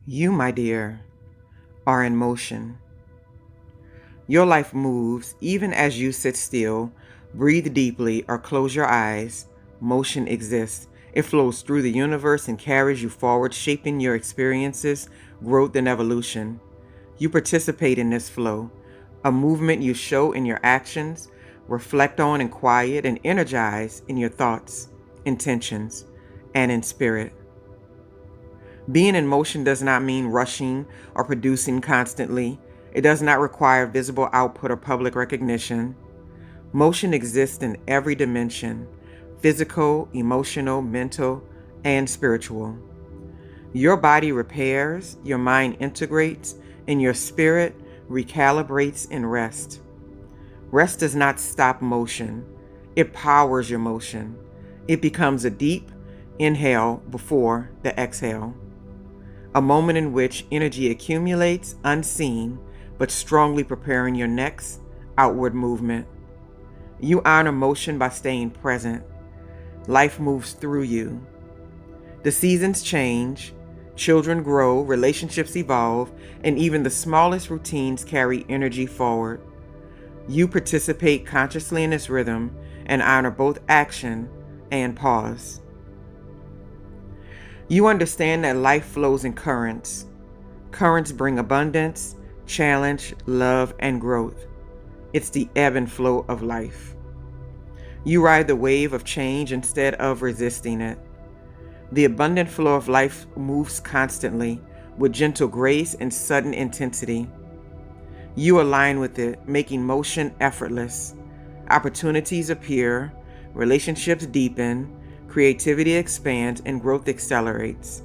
You, my dear, are in motion. Your life moves even as you sit still, breathe deeply, or close your eyes. Motion exists. It flows through the universe and carries you forward, shaping your experiences, growth, and evolution. You participate in this flow, a movement you show in your actions, reflect on in quiet, and energize in your thoughts, intentions, and in spirit. Being in motion does not mean rushing or producing constantly. It does not require visible output or public recognition. Motion exists in every dimension: physical, emotional, mental, and spiritual. Your body repairs, your mind integrates, and your spirit recalibrates in rest. Rest does not stop motion, it powers your motion. It becomes a deep inhale before the exhale, a moment in which energy accumulates unseen but strongly preparing your next outward movement. You honor motion by staying present. Life moves through you. The seasons change, children grow, relationships evolve, and even the smallest routines carry energy forward. You participate consciously in this rhythm and honor both action and pause. You understand that life flows in currents. Currents bring abundance, challenge, love, and growth. It's the ebb and flow of life. You ride the wave of change instead of resisting it. The abundant flow of life moves constantly, with gentle grace and sudden intensity. You align with it, making motion effortless. Opportunities appear, relationships deepen, creativity expands, and growth accelerates.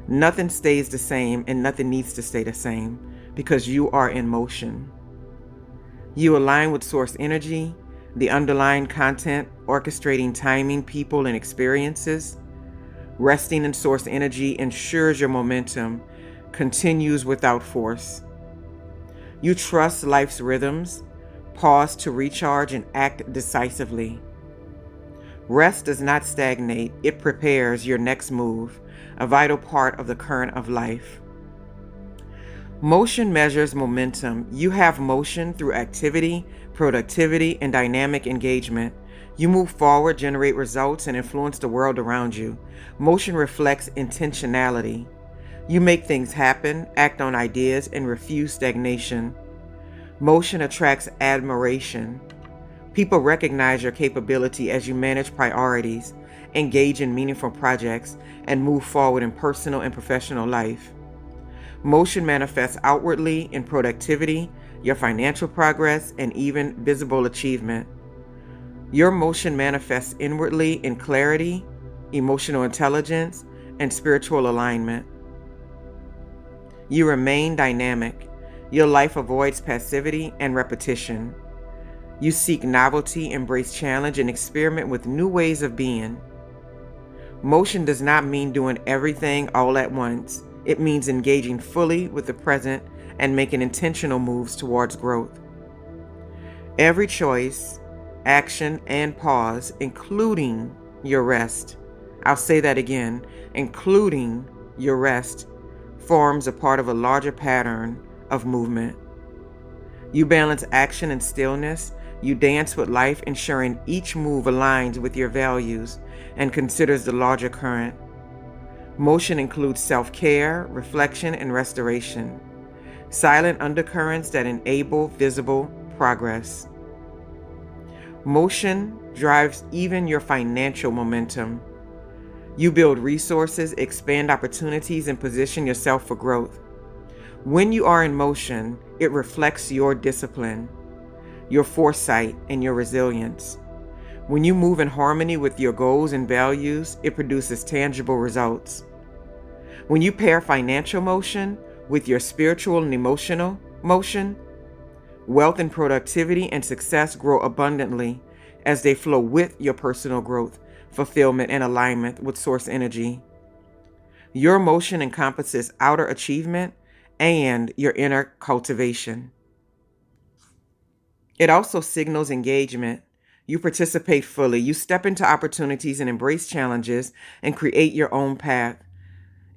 Nothing stays the same and nothing needs to stay the same because you are in motion. You align with source energy, the underlying content, orchestrating timing, people, and experiences. Resting in source energy ensures your momentum continues without force. You trust life's rhythms, pause to recharge, and act decisively. Rest does not stagnate, it prepares your next move, a vital part of the current of life. Motion measures momentum. You have motion through activity, productivity, and dynamic engagement. You move forward, generate results, and influence the world around you. Motion reflects intentionality. You make things happen, act on ideas, and refuse stagnation. Motion attracts admiration. People recognize your capability as you manage priorities, engage in meaningful projects, and move forward in personal and professional life. Motion manifests outwardly in productivity, your financial progress, and even visible achievement. Your motion manifests inwardly in clarity, emotional intelligence, and spiritual alignment. You remain dynamic. Your life avoids passivity and repetition. You seek novelty, embrace challenge, and experiment with new ways of being. Motion does not mean doing everything all at once. It means engaging fully with the present and making intentional moves towards growth. Every choice, action, and pause, including your rest, I'll say that again, including your rest, forms a part of a larger pattern of movement. You balance action and stillness. You dance with life, ensuring each move aligns with your values and considers the larger current. Motion includes self-care, reflection, and restoration, silent undercurrents that enable visible progress. Motion drives even your financial momentum. You build resources, expand opportunities, and position yourself for growth. When you are in motion, it reflects your discipline, your foresight, and your resilience. When you move in harmony with your goals and values, it produces tangible results. When you pair financial motion with your spiritual and emotional motion, wealth and productivity and success grow abundantly as they flow with your personal growth, fulfillment, and alignment with source energy. Your motion encompasses outer achievement and your inner cultivation. It also signals engagement. You participate fully. You step into opportunities and embrace challenges and create your own path.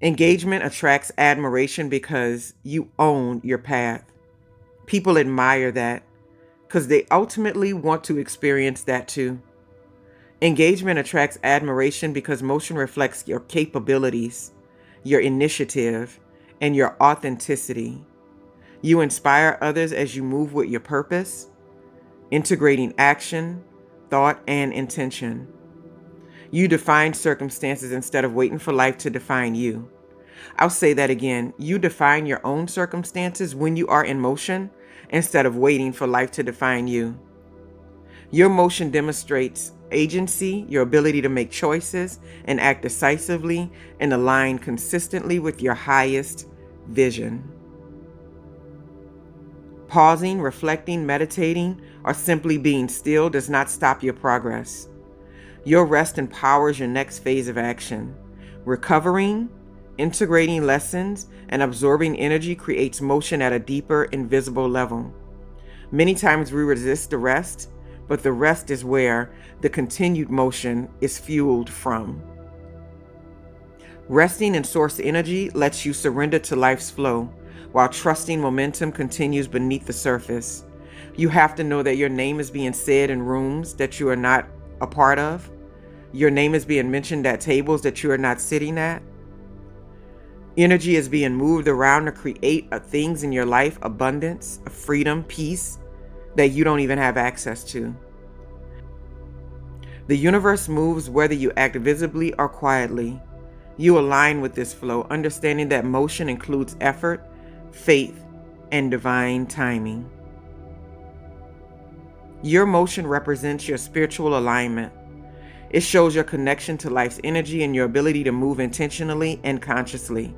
Engagement attracts admiration because you own your path. People admire that because they ultimately want to experience that too. Engagement attracts admiration because motion reflects your capabilities, your initiative, and your authenticity. You inspire others as you move with your purpose, integrating action, thought, and intention. You define circumstances instead of waiting for life to define you. I'll say that again. You define your own circumstances when you are in motion instead of waiting for life to define you. Your motion demonstrates agency, your ability to make choices and act decisively and align consistently with your highest vision. Pausing, reflecting, meditating, or simply being still does not stop your progress. Your rest empowers your next phase of action. Recovering, integrating lessons, and absorbing energy creates motion at a deeper, invisible level. Many times we resist the rest, but the rest is where the continued motion is fueled from. Resting in source energy lets you surrender to life's flow, while trusting momentum continues beneath the surface. You have to know that your name is being said in rooms that you are not a part of. Your name is being mentioned at tables that you are not sitting at. Energy is being moved around to create things in your life, abundance, freedom, peace, that you don't even have access to. The universe moves whether you act visibly or quietly. You align with this flow, understanding that motion includes effort, faith, and divine timing. Your motion represents your spiritual alignment. It shows your connection to life's energy and your ability to move intentionally and consciously.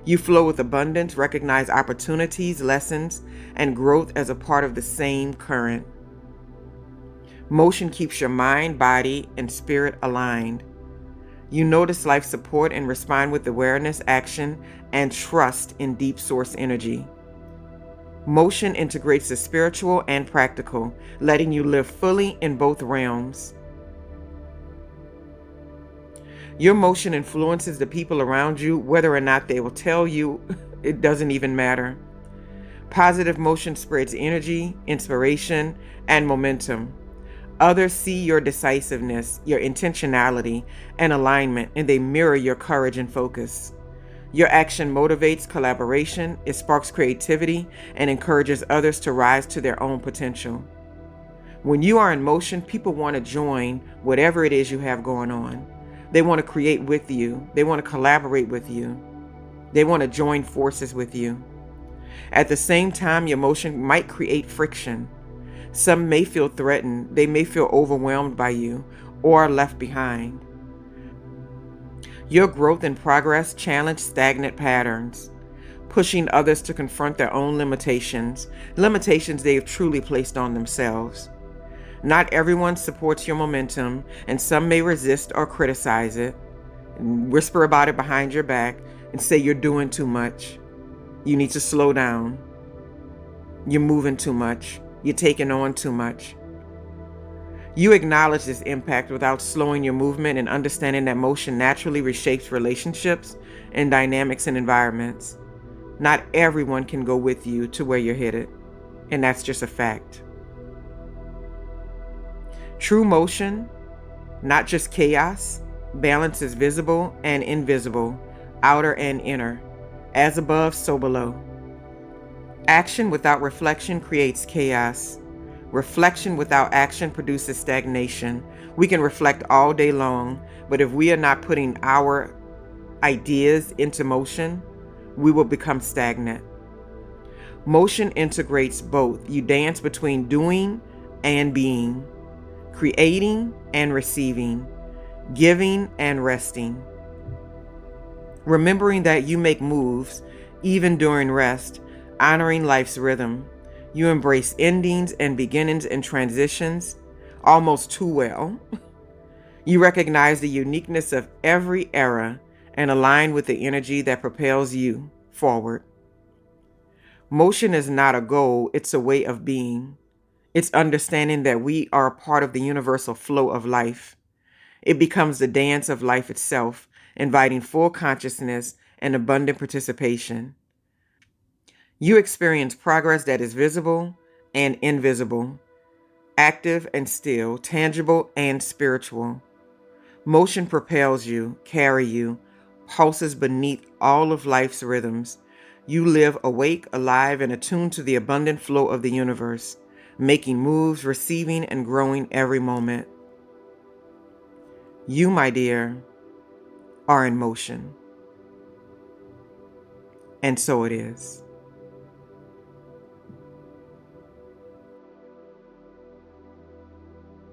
You flow with abundance, recognize opportunities, lessons, and growth as a part of the same current. Motion keeps your mind, body, and spirit aligned. You notice life support and respond with awareness, action, and trust in deep source energy. Motion integrates the spiritual and practical, letting you live fully in both realms. Your motion influences the people around you, whether or not they will tell you. It doesn't even matter. Positive motion spreads energy, inspiration, and momentum. Others see your decisiveness, your intentionality, and alignment, and they mirror your courage and focus. Your action motivates collaboration, it sparks creativity, and encourages others to rise to their own potential. When you are in motion, people want to join whatever it is you have going on. They want to create with you. They want to collaborate with you. They want to join forces with you. At the same time, your motion might create friction. Some may feel threatened. They may feel overwhelmed by you or left behind. Your growth and progress challenge stagnant patterns, pushing others to confront their own limitations they have truly placed on themselves. Not everyone supports your momentum, and some may resist or criticize it, and whisper about it behind your back and say you're doing too much. You need to slow down. You're moving too much. You're taking on too much. You acknowledge this impact without slowing your movement and understanding that motion naturally reshapes relationships and dynamics and environments. Not everyone can go with you to where you're headed, and that's just a fact. True motion, not just chaos, balance is visible and invisible, outer and inner, as above, so below. Action without reflection creates chaos. Reflection without action produces stagnation. We can reflect all day long, but if we are not putting our ideas into motion, we will become stagnant. Motion integrates both. You dance between doing and being, creating and receiving, giving and resting. Remembering that you make moves, even during rest, honoring life's rhythm. You embrace endings and beginnings and transitions almost too well. You recognize the uniqueness of every era and align with the energy that propels you forward. Motion is not a goal, it's a way of being. It's understanding that we are a part of the universal flow of life. It becomes the dance of life itself, inviting full consciousness and abundant participation. You experience progress that is visible and invisible, active and still, tangible and spiritual. Motion propels you, carry you, pulses beneath all of life's rhythms. You live awake, alive, and attuned to the abundant flow of the universe, making moves, receiving, and growing every moment. You, my dear, are in motion. And so it is.